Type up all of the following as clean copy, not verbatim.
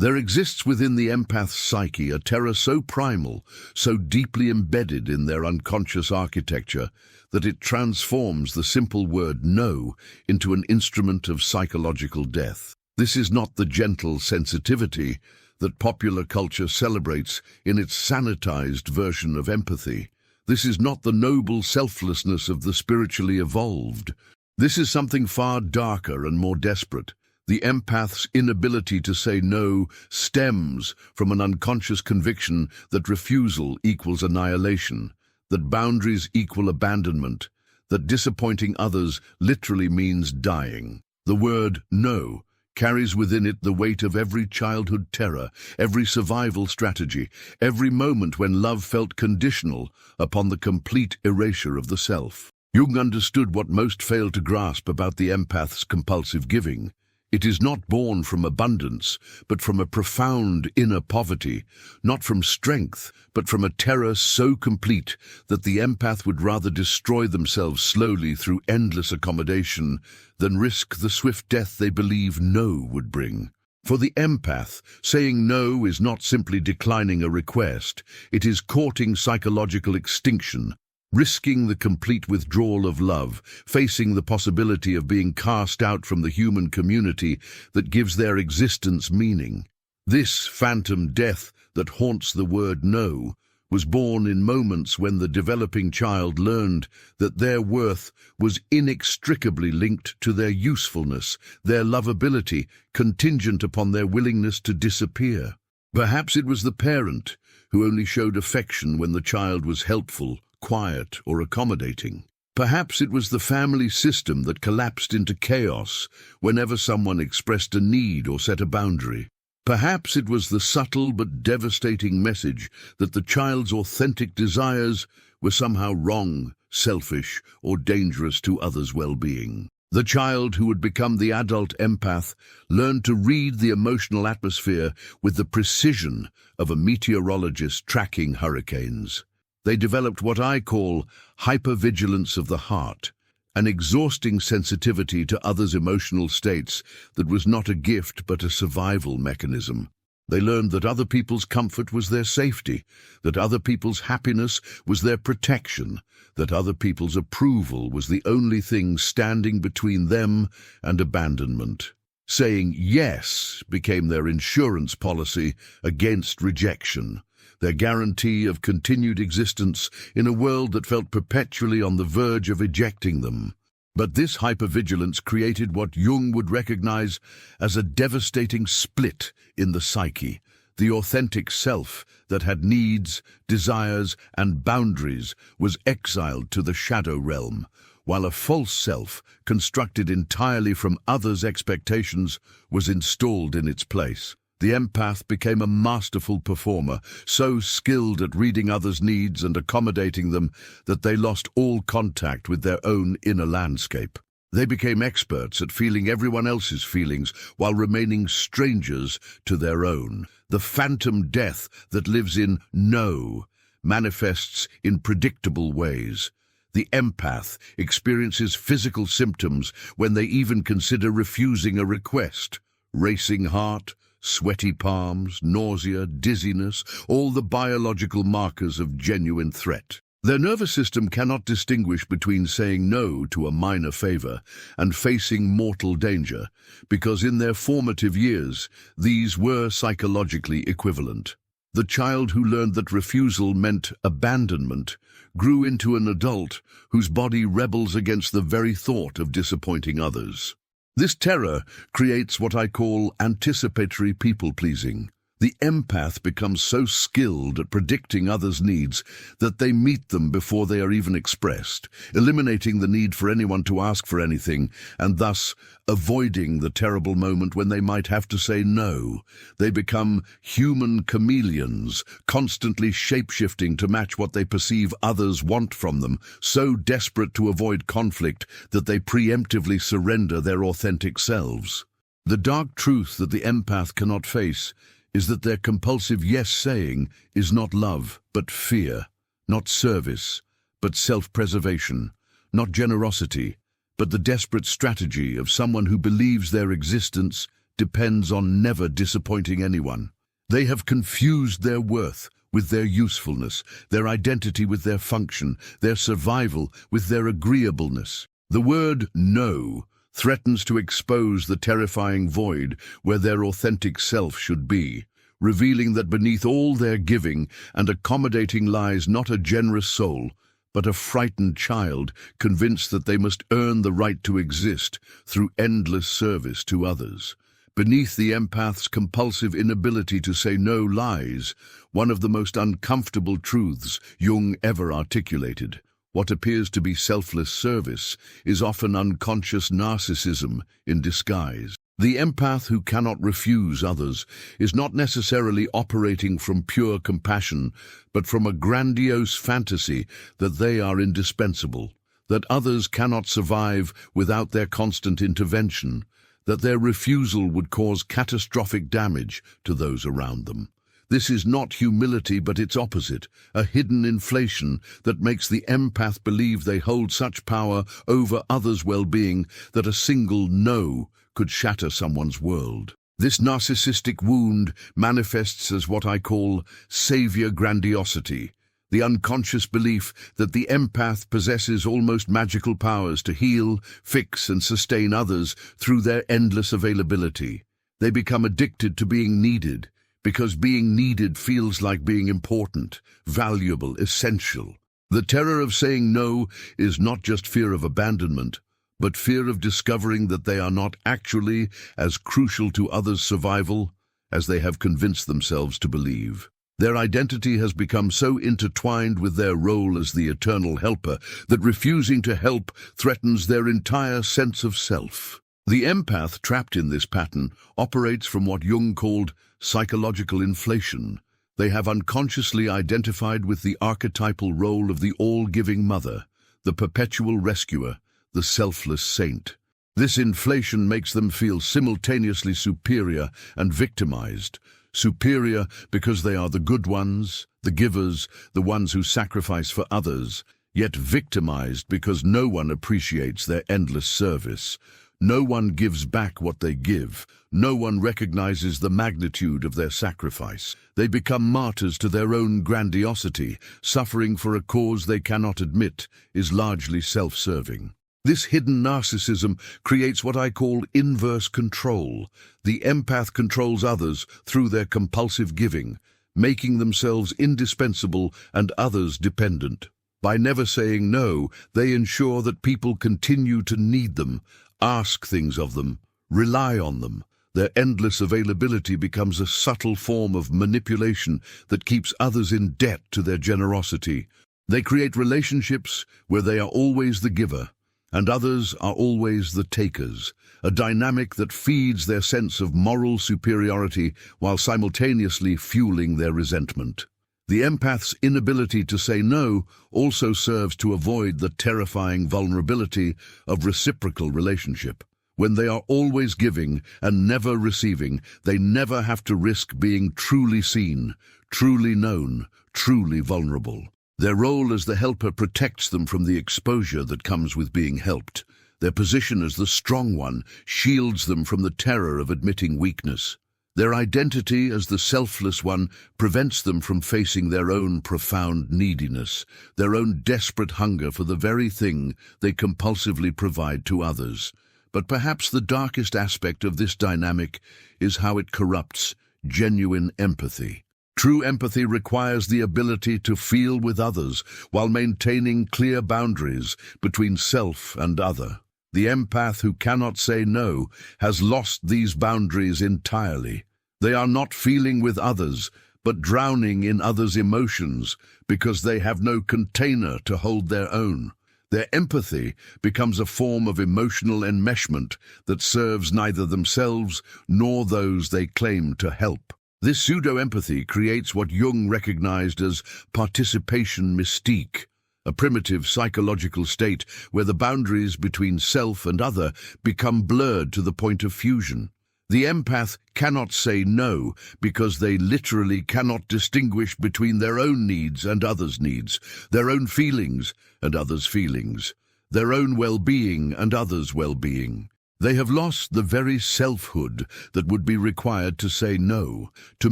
There exists within the empath's psyche a terror so primal, so deeply embedded in their unconscious architecture, that it transforms the simple word no into an instrument of psychological death. This is not the gentle sensitivity that popular culture celebrates in its sanitized version of empathy. This is not the noble selflessness of the spiritually evolved. This is something far darker and more desperate. The empath's inability to say no stems from an unconscious conviction that refusal equals annihilation, that boundaries equal abandonment, that disappointing others literally means dying. The word no carries within it the weight of every childhood terror, every survival strategy, every moment when love felt conditional upon the complete erasure of the self. Jung understood what most fail to grasp about the empath's compulsive giving. It is not born from abundance, but from a profound inner poverty, not from strength, but from a terror so complete that the empath would rather destroy themselves slowly through endless accommodation than risk the swift death they believe no would bring. For the empath, saying no is not simply declining a request, it is courting psychological extinction, risking the complete withdrawal of love, facing the possibility of being cast out from the human community that gives their existence meaning. This phantom death that haunts the word no was born in moments when the developing child learned that their worth was inextricably linked to their usefulness, their lovability, contingent upon their willingness to disappear. Perhaps it was the parent who only showed affection when the child was helpful, quiet, or accommodating. Perhaps it was the family system that collapsed into chaos whenever someone expressed a need or set a boundary. Perhaps it was the subtle but devastating message that the child's authentic desires were somehow wrong, selfish, or dangerous to others' well-being. The child who would become the adult empath learned to read the emotional atmosphere with the precision of a meteorologist tracking hurricanes. They developed what I call hypervigilance of the heart, an exhausting sensitivity to others' emotional states that was not a gift but a survival mechanism. They learned that other people's comfort was their safety, that other people's happiness was their protection, that other people's approval was the only thing standing between them and abandonment. Saying yes became their insurance policy against rejection, their guarantee of continued existence in a world that felt perpetually on the verge of ejecting them. But this hypervigilance created what Jung would recognize as a devastating split in the psyche. The authentic self that had needs, desires, and boundaries was exiled to the shadow realm, while a false self, constructed entirely from others' expectations, was installed in its place. The empath became a masterful performer, so skilled at reading others' needs and accommodating them that they lost all contact with their own inner landscape. They became experts at feeling everyone else's feelings while remaining strangers to their own. The phantom death that lives in no manifests in predictable ways. The empath experiences physical symptoms when they even consider refusing a request: racing heart, sweaty palms, nausea, dizziness, all the biological markers of genuine threat. Their nervous system cannot distinguish between saying no to a minor favor and facing mortal danger, because in their formative years, these were psychologically equivalent. The child who learned that refusal meant abandonment grew into an adult whose body rebels against the very thought of disappointing others. This terror creates what I call anticipatory people-pleasing. The empath becomes so skilled at predicting others' needs that they meet them before they are even expressed, eliminating the need for anyone to ask for anything, and thus avoiding the terrible moment when they might have to say no. They become human chameleons, constantly shape-shifting to match what they perceive others want from them, so desperate to avoid conflict that they preemptively surrender their authentic selves. The dark truth that the empath cannot face is that their compulsive yes-saying is not love, but fear, not service, but self-preservation, not generosity, but the desperate strategy of someone who believes their existence depends on never disappointing anyone. They have confused their worth with their usefulness, their identity with their function, their survival with their agreeableness. The word no threatens to expose the terrifying void where their authentic self should be, revealing that beneath all their giving and accommodating lies not a generous soul, but a frightened child convinced that they must earn the right to exist through endless service to others. Beneath the empath's compulsive inability to say no lies one of the most uncomfortable truths Jung ever articulated. What appears to be selfless service is often unconscious narcissism in disguise. The empath who cannot refuse others is not necessarily operating from pure compassion, but from a grandiose fantasy that they are indispensable, that others cannot survive without their constant intervention, that their refusal would cause catastrophic damage to those around them. This is not humility, but its opposite, a hidden inflation that makes the empath believe they hold such power over others' well-being that a single no could shatter someone's world. This narcissistic wound manifests as what I call savior grandiosity, the unconscious belief that the empath possesses almost magical powers to heal, fix, and sustain others through their endless availability. They become addicted to being needed, because being needed feels like being important, valuable, essential. The terror of saying no is not just fear of abandonment, but fear of discovering that they are not actually as crucial to others' survival as they have convinced themselves to believe. Their identity has become so intertwined with their role as the eternal helper that refusing to help threatens their entire sense of self. The empath trapped in this pattern operates from what Jung called psychological inflation. They have unconsciously identified with the archetypal role of the all-giving mother, the perpetual rescuer, the selfless saint. This inflation makes them feel simultaneously superior and victimized. Superior because they are the good ones, the givers, the ones who sacrifice for others, yet victimized because no one appreciates their endless service. No one gives back what they give. No one recognizes the magnitude of their sacrifice. They become martyrs to their own grandiosity. Suffering for a cause they cannot admit is largely self-serving. This hidden narcissism creates what I call inverse control. The empath controls others through their compulsive giving, making themselves indispensable and others dependent. By never saying no, they ensure that people continue to need them, ask things of them, rely on them. Their endless availability becomes a subtle form of manipulation that keeps others in debt to their generosity. They create relationships where they are always the giver, and others are always the takers, a dynamic that feeds their sense of moral superiority while simultaneously fueling their resentment. The empath's inability to say no also serves to avoid the terrifying vulnerability of reciprocal relationship. When they are always giving and never receiving, they never have to risk being truly seen, truly known, truly vulnerable. Their role as the helper protects them from the exposure that comes with being helped. Their position as the strong one shields them from the terror of admitting weakness. Their identity as the selfless one prevents them from facing their own profound neediness, their own desperate hunger for the very thing they compulsively provide to others. But perhaps the darkest aspect of this dynamic is how it corrupts genuine empathy. True empathy requires the ability to feel with others while maintaining clear boundaries between self and other. The empath who cannot say no has lost these boundaries entirely. They are not feeling with others, but drowning in others' emotions because they have no container to hold their own. Their empathy becomes a form of emotional enmeshment that serves neither themselves nor those they claim to help. This pseudo-empathy creates what Jung recognized as participation mystique, a primitive psychological state where the boundaries between self and other become blurred to the point of fusion. The empath cannot say no because they literally cannot distinguish between their own needs and others' needs, their own feelings and others' feelings, their own well-being and others' well-being. They have lost the very selfhood that would be required to say no, to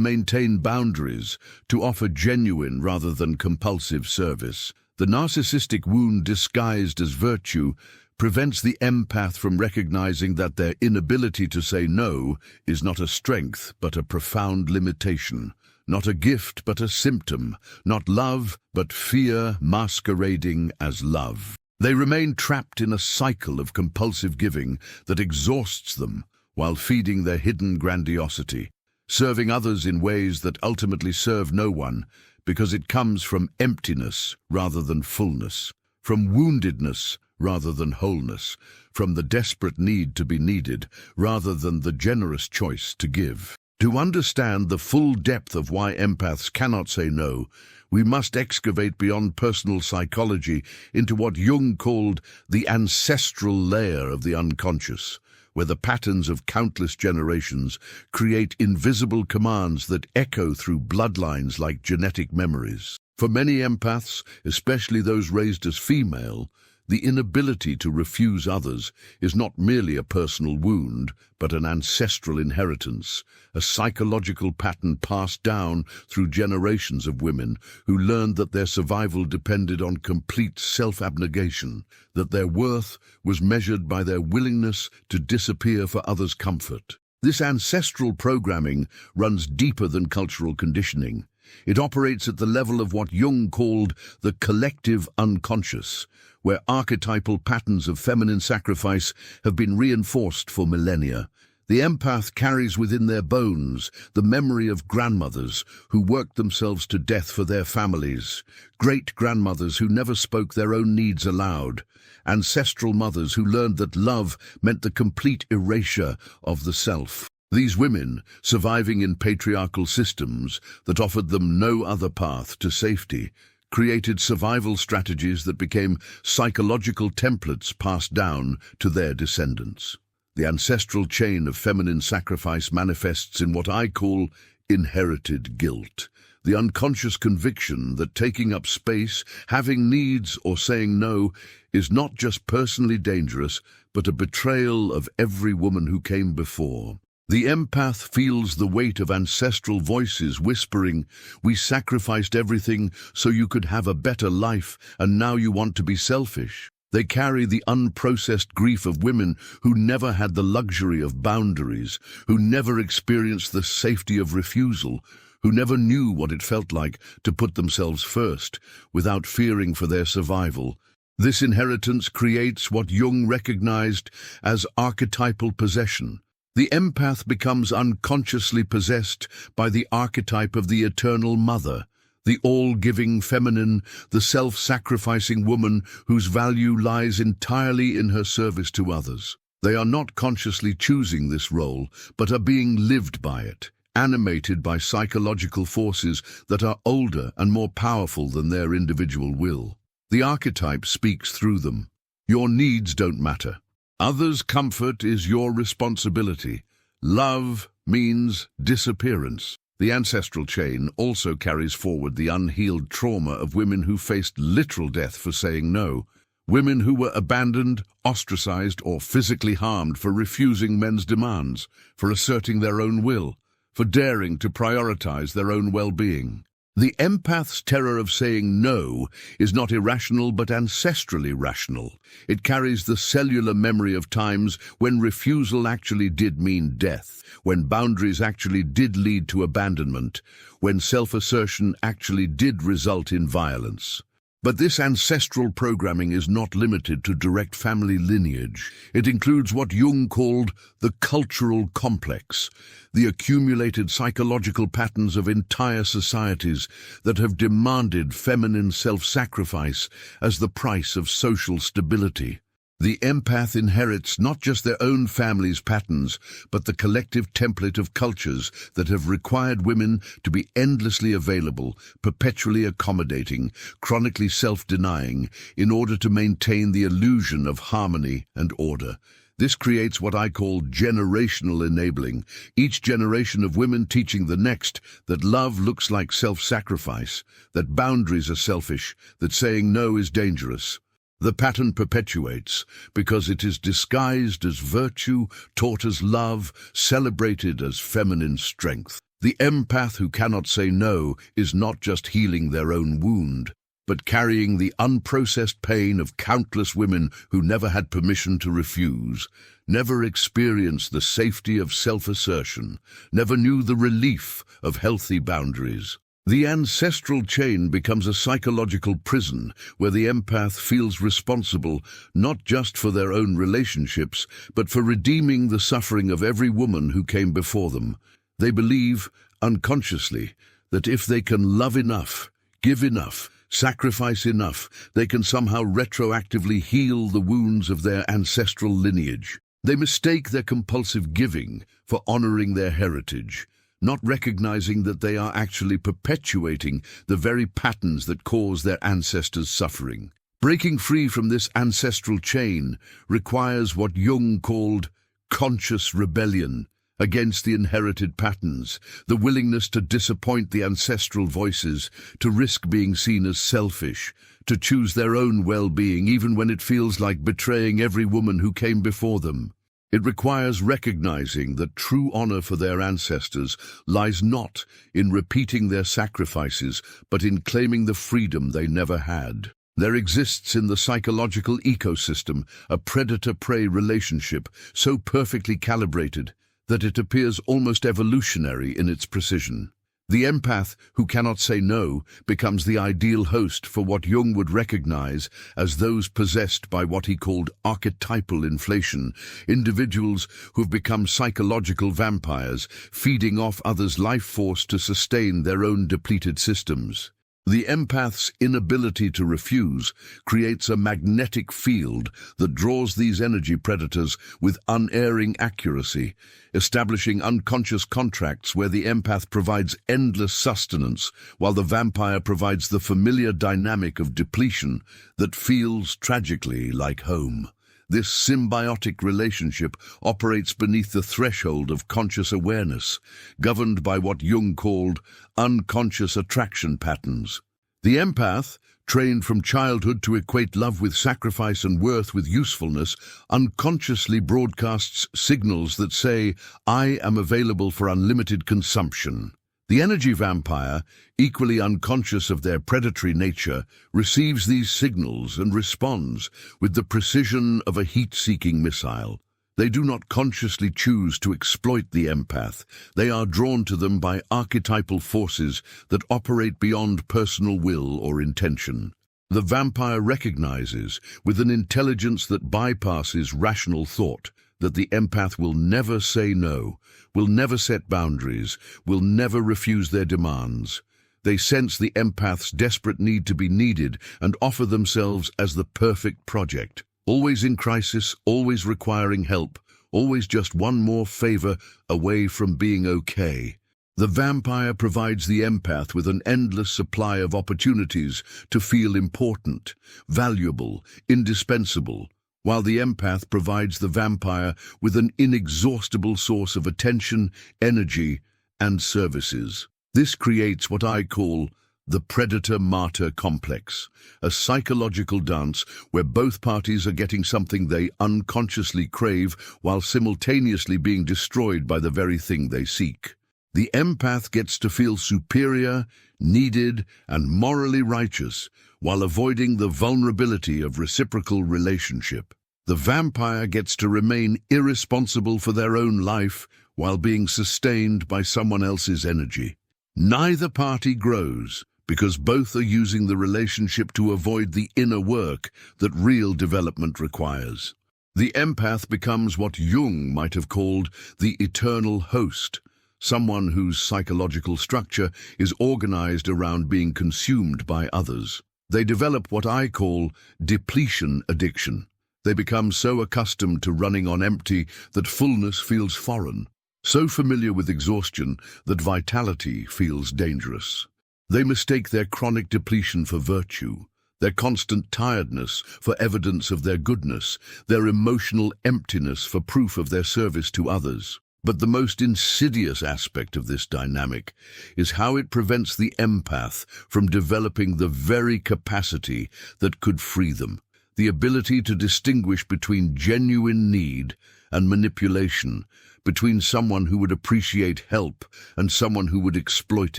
maintain boundaries, to offer genuine rather than compulsive service. The narcissistic wound disguised as virtue prevents the empath from recognizing that their inability to say no is not a strength but a profound limitation, not a gift but a symptom, not love but fear masquerading as love. They remain trapped in a cycle of compulsive giving that exhausts them while feeding their hidden grandiosity, serving others in ways that ultimately serve no one because it comes from emptiness rather than fullness, from woundedness rather than wholeness, from the desperate need to be needed rather than the generous choice to give. To understand the full depth of why empaths cannot say no, we must excavate beyond personal psychology into what Jung called the ancestral layer of the unconscious, where the patterns of countless generations create invisible commands that echo through bloodlines like genetic memories. For many empaths, especially those raised as female, the inability to refuse others is not merely a personal wound, but an ancestral inheritance, a psychological pattern passed down through generations of women who learned that their survival depended on complete self-abnegation, that their worth was measured by their willingness to disappear for others' comfort. This ancestral programming runs deeper than cultural conditioning. It operates at the level of what Jung called the collective unconscious, where archetypal patterns of feminine sacrifice have been reinforced for millennia. The empath carries within their bones the memory of grandmothers who worked themselves to death for their families, great-grandmothers who never spoke their own needs aloud, ancestral mothers who learned that love meant the complete erasure of the self. These women, surviving in patriarchal systems that offered them no other path to safety, created survival strategies that became psychological templates passed down to their descendants. The ancestral chain of feminine sacrifice manifests in what I call inherited guilt, the unconscious conviction that taking up space, having needs, or saying no is not just personally dangerous, but a betrayal of every woman who came before. The empath feels the weight of ancestral voices whispering, "We sacrificed everything so you could have a better life, and now you want to be selfish." They carry the unprocessed grief of women who never had the luxury of boundaries, who never experienced the safety of refusal, who never knew what it felt like to put themselves first without fearing for their survival. This inheritance creates what Jung recognized as archetypal possession. The empath becomes unconsciously possessed by the archetype of the eternal mother, the all-giving feminine, the self-sacrificing woman whose value lies entirely in her service to others. They are not consciously choosing this role, but are being lived by it, animated by psychological forces that are older and more powerful than their individual will. The archetype speaks through them. Your needs don't matter. Others' comfort is your responsibility. Love means disappearance. The ancestral chain also carries forward the unhealed trauma of women who faced literal death for saying no, women who were abandoned, ostracized, or physically harmed for refusing men's demands, for asserting their own will, for daring to prioritize their own well-being. The empath's terror of saying no is not irrational but ancestrally rational. It carries the cellular memory of times when refusal actually did mean death, when boundaries actually did lead to abandonment, when self-assertion actually did result in violence. But this ancestral programming is not limited to direct family lineage. It includes what Jung called the cultural complex, the accumulated psychological patterns of entire societies that have demanded feminine self-sacrifice as the price of social stability. The empath inherits not just their own family's patterns, but the collective template of cultures that have required women to be endlessly available, perpetually accommodating, chronically self-denying, in order to maintain the illusion of harmony and order. This creates what I call generational enabling, each generation of women teaching the next that love looks like self-sacrifice, that boundaries are selfish, that saying no is dangerous. The pattern perpetuates because it is disguised as virtue, taught as love, celebrated as feminine strength. The empath who cannot say no is not just healing their own wound, but carrying the unprocessed pain of countless women who never had permission to refuse, never experienced the safety of self-assertion, never knew the relief of healthy boundaries. The ancestral chain becomes a psychological prison where the empath feels responsible not just for their own relationships, but for redeeming the suffering of every woman who came before them. They believe, unconsciously, that if they can love enough, give enough, sacrifice enough, they can somehow retroactively heal the wounds of their ancestral lineage. They mistake their compulsive giving for honoring their heritage, not recognizing that they are actually perpetuating the very patterns that cause their ancestors' suffering. Breaking free from this ancestral chain requires what Jung called conscious rebellion against the inherited patterns, the willingness to disappoint the ancestral voices, to risk being seen as selfish, to choose their own well-being even when it feels like betraying every woman who came before them. It requires recognizing that true honor for their ancestors lies not in repeating their sacrifices, but in claiming the freedom they never had. There exists in the psychological ecosystem a predator-prey relationship so perfectly calibrated that it appears almost evolutionary in its precision. The empath who cannot say no becomes the ideal host for what Jung would recognize as those possessed by what he called archetypal inflation, individuals who've become psychological vampires, feeding off others' life force to sustain their own depleted systems. The empath's inability to refuse creates a magnetic field that draws these energy predators with unerring accuracy, establishing unconscious contracts where the empath provides endless sustenance, while the vampire provides the familiar dynamic of depletion that feels tragically like home. This symbiotic relationship operates beneath the threshold of conscious awareness, governed by what Jung called unconscious attraction patterns. The empath, trained from childhood to equate love with sacrifice and worth with usefulness, unconsciously broadcasts signals that say, "I am available for unlimited consumption." The energy vampire, equally unconscious of their predatory nature, receives these signals and responds with the precision of a heat-seeking missile. They do not consciously choose to exploit the empath. They are drawn to them by archetypal forces that operate beyond personal will or intention. The vampire recognizes, with an intelligence that bypasses rational thought, that the empath will never say no, will never set boundaries, will never refuse their demands. They sense the empath's desperate need to be needed and offer themselves as the perfect project. Always in crisis, always requiring help, always just one more favor away from being okay. The vampire provides the empath with an endless supply of opportunities to feel important, valuable, indispensable, while the empath provides the vampire with an inexhaustible source of attention, energy, and services. This creates what I call the predator-martyr complex, a psychological dance where both parties are getting something they unconsciously crave while simultaneously being destroyed by the very thing they seek. The empath gets to feel superior, needed, and morally righteous, while avoiding the vulnerability of reciprocal relationship. The vampire gets to remain irresponsible for their own life while being sustained by someone else's energy. Neither party grows because both are using the relationship to avoid the inner work that real development requires. The empath becomes what Jung might have called the eternal host, someone whose psychological structure is organized around being consumed by others. They develop what I call depletion addiction. They become so accustomed to running on empty that fullness feels foreign, so familiar with exhaustion that vitality feels dangerous. They mistake their chronic depletion for virtue, their constant tiredness for evidence of their goodness, their emotional emptiness for proof of their service to others. But the most insidious aspect of this dynamic is how it prevents the empath from developing the very capacity that could free them. the ability to distinguish between genuine need and manipulation, between someone who would appreciate help and someone who would exploit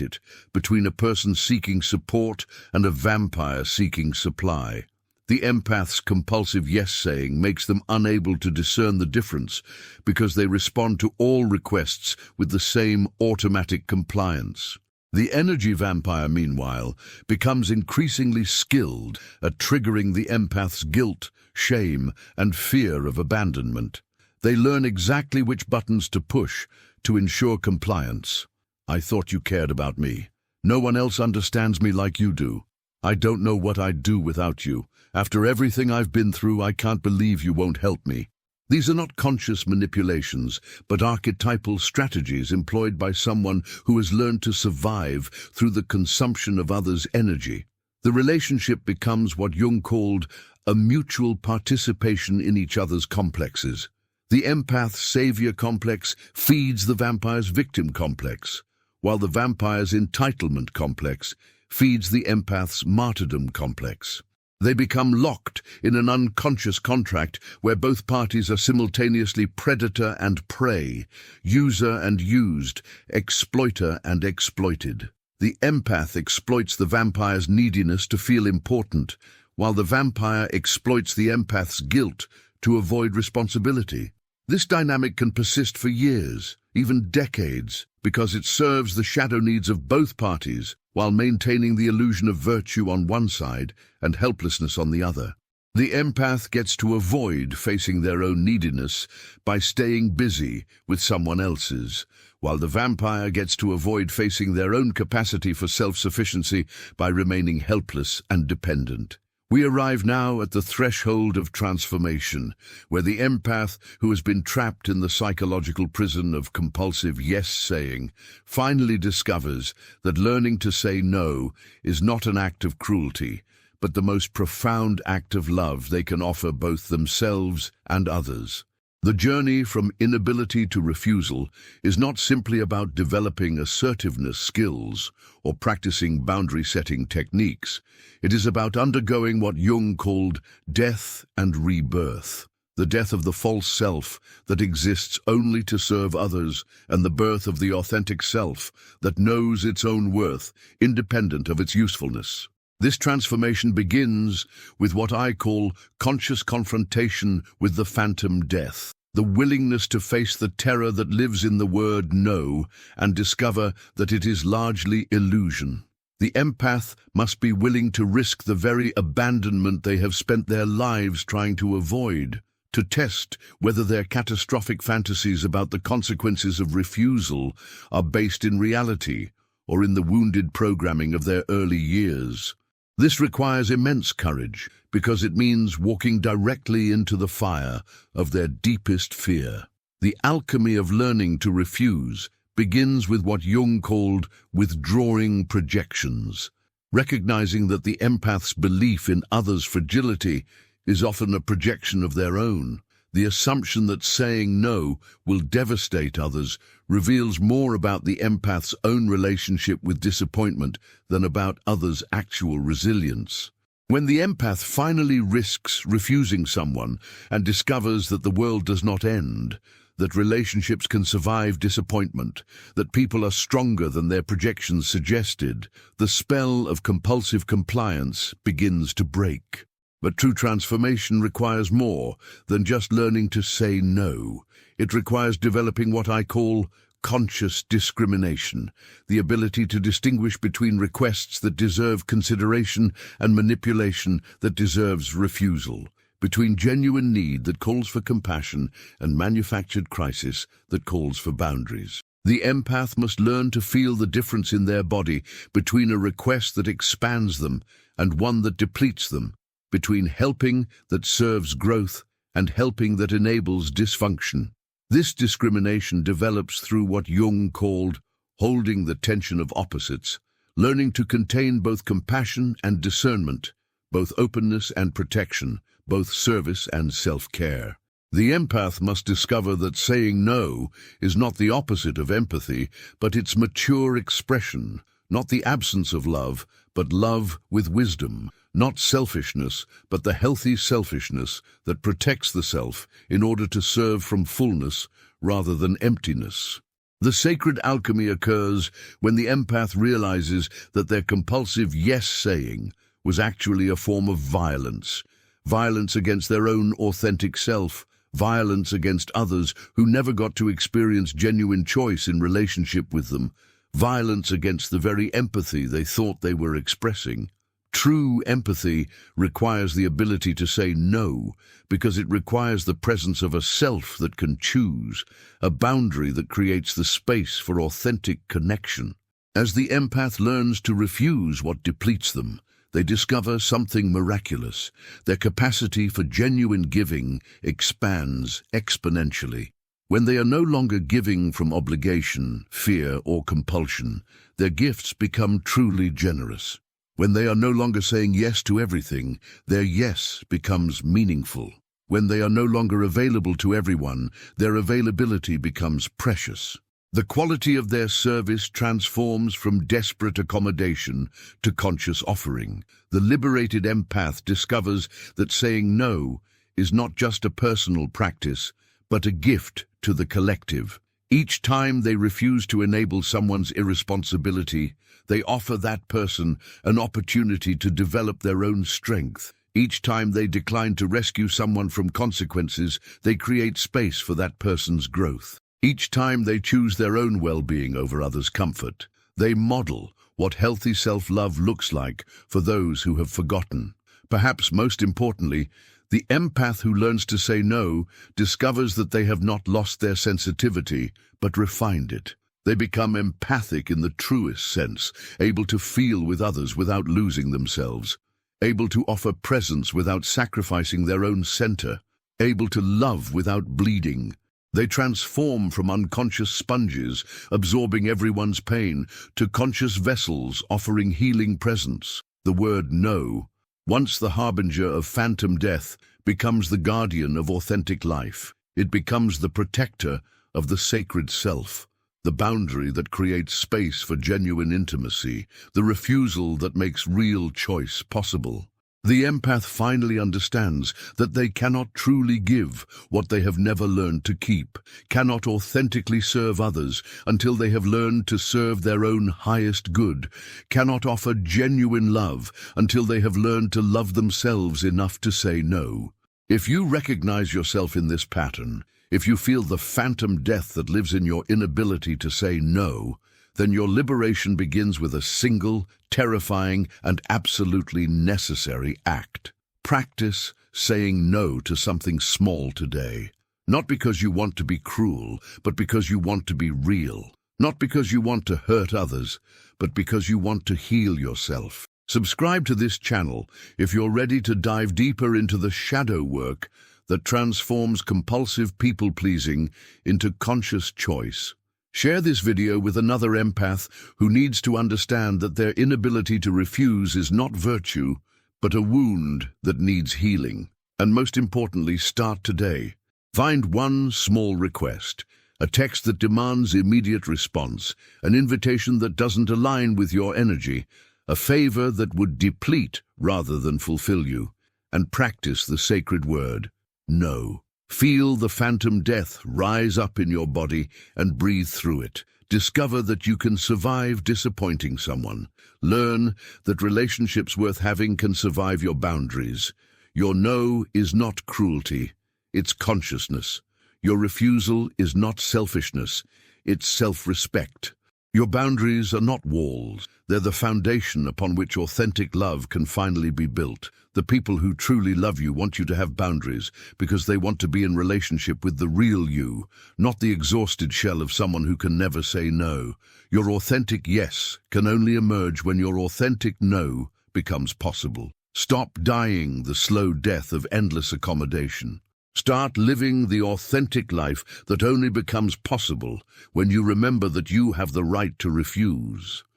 it, between a person seeking support and a vampire seeking supply. The empath's compulsive yes-saying makes them unable to discern the difference because they respond to all requests with the same automatic compliance. The energy vampire, meanwhile, becomes increasingly skilled at triggering the empath's guilt, shame, and fear of abandonment. They learn exactly which buttons to push to ensure compliance. I thought you cared about me. No one else understands me like you do. I don't know what I'd do without you. After everything I've been through, I can't believe you won't help me. These are not conscious manipulations, but archetypal strategies employed by someone who has learned to survive through the consumption of others' energy. The relationship becomes what Jung called a mutual participation in each other's complexes. The empath's savior complex feeds the vampire's victim complex, while the vampire's entitlement complex feeds the empath's martyrdom complex. They become locked in an unconscious contract where both parties are simultaneously predator and prey, user and used, exploiter and exploited. The empath exploits the vampire's neediness to feel important, while the vampire exploits the empath's guilt to avoid responsibility. This dynamic can persist for years, even decades, because it serves the shadow needs of both parties while maintaining the illusion of virtue on one side and helplessness on the other. The empath gets to avoid facing their own neediness by staying busy with someone else's, while the vampire gets to avoid facing their own capacity for self-sufficiency by remaining helpless and dependent. We arrive now at the threshold of transformation, where the empath, who has been trapped in the psychological prison of compulsive yes-saying, finally discovers that learning to say no is not an act of cruelty, but the most profound act of love they can offer both themselves and others. The journey from inability to refusal is not simply about developing assertiveness skills or practicing boundary-setting techniques. It is about undergoing what Jung called death and rebirth, the death of the false self that exists only to serve others, and the birth of the authentic self that knows its own worth, independent of its usefulness. This transformation begins with what I call conscious confrontation with the phantom death, the willingness to face the terror that lives in the word no and discover that it is largely illusion. The empath must be willing to risk the very abandonment they have spent their lives trying to avoid, to test whether their catastrophic fantasies about the consequences of refusal are based in reality or in the wounded programming of their early years. This requires immense courage, because it means walking directly into the fire of their deepest fear. The alchemy of learning to refuse begins with what Jung called withdrawing projections, recognizing that the empath's belief in others' fragility is often a projection of their own. The assumption that saying no will devastate others reveals more about the empath's own relationship with disappointment than about others' actual resilience. When the empath finally risks refusing someone and discovers that the world does not end, that relationships can survive disappointment, that people are stronger than their projections suggested, the spell of compulsive compliance begins to break. But true transformation requires more than just learning to say no. It requires developing what I call conscious discrimination, the ability to distinguish between requests that deserve consideration and manipulation that deserves refusal, between genuine need that calls for compassion and manufactured crisis that calls for boundaries. The empath must learn to feel the difference in their body between a request that expands them and one that depletes them, between helping that serves growth and helping that enables dysfunction. This discrimination develops through what Jung called holding the tension of opposites, learning to contain both compassion and discernment, both openness and protection, both service and self-care. The empath must discover that saying no is not the opposite of empathy, but its mature expression, not the absence of love, but love with wisdom, not selfishness, but the healthy selfishness that protects the self in order to serve from fullness rather than emptiness. The sacred alchemy occurs when the empath realizes that their compulsive yes-saying was actually a form of violence. Violence against their own authentic self, violence against others who never got to experience genuine choice in relationship with them, violence against the very empathy they thought they were expressing. True empathy requires the ability to say no, because it requires the presence of a self that can choose, a boundary that creates the space for authentic connection. As the empath learns to refuse what depletes them, they discover something miraculous. Their capacity for genuine giving expands exponentially. When they are no longer giving from obligation, fear, or compulsion, their gifts become truly generous. When they are no longer saying yes to everything, their yes becomes meaningful. When they are no longer available to everyone, their availability becomes precious. The quality of their service transforms from desperate accommodation to conscious offering. The liberated empath discovers that saying no is not just a personal practice, but a gift to the collective. Each time they refuse to enable someone's irresponsibility, they offer that person an opportunity to develop their own strength. Each time they decline to rescue someone from consequences, they create space for that person's growth. Each time they choose their own well-being over others' comfort, they model what healthy self-love looks like for those who have forgotten. Perhaps most importantly, the empath who learns to say no discovers that they have not lost their sensitivity, but refined it. They become empathic in the truest sense, able to feel with others without losing themselves, able to offer presence without sacrificing their own center, able to love without bleeding. They transform from unconscious sponges, absorbing everyone's pain, to conscious vessels offering healing presence. The word no, once the harbinger of phantom death, becomes the guardian of authentic life. It becomes the protector of the sacred self, the boundary that creates space for genuine intimacy, the refusal that makes real choice possible. The empath finally understands that they cannot truly give what they have never learned to keep, cannot authentically serve others until they have learned to serve their own highest good, cannot offer genuine love until they have learned to love themselves enough to say no. If you recognize yourself in this pattern, if you feel the phantom death that lives in your inability to say no, then your liberation begins with a single, terrifying, and absolutely necessary act. Practice saying no to something small today. Not because you want to be cruel, but because you want to be real. Not because you want to hurt others, but because you want to heal yourself. Subscribe to this channel if you're ready to dive deeper into the shadow work that transforms compulsive people-pleasing into conscious choice. Share this video with another empath who needs to understand that their inability to refuse is not virtue, but a wound that needs healing. And most importantly, start today. Find one small request, a text that demands immediate response, an invitation that doesn't align with your energy, a favor that would deplete rather than fulfill you, and practice the sacred word, no. Feel the phantom death rise up in your body and breathe through it. Discover that you can survive disappointing someone. Learn that relationships worth having can survive your boundaries. Your no is not cruelty, it's consciousness. Your refusal is not selfishness, it's self-respect. Your boundaries are not walls, they're the foundation upon which authentic love can finally be built. The people who truly love you want you to have boundaries because they want to be in relationship with the real you, not the exhausted shell of someone who can never say no. Your authentic yes can only emerge when your authentic no becomes possible. Stop dying the slow death of endless accommodation. Start living the authentic life that only becomes possible when you remember that you have the right to refuse.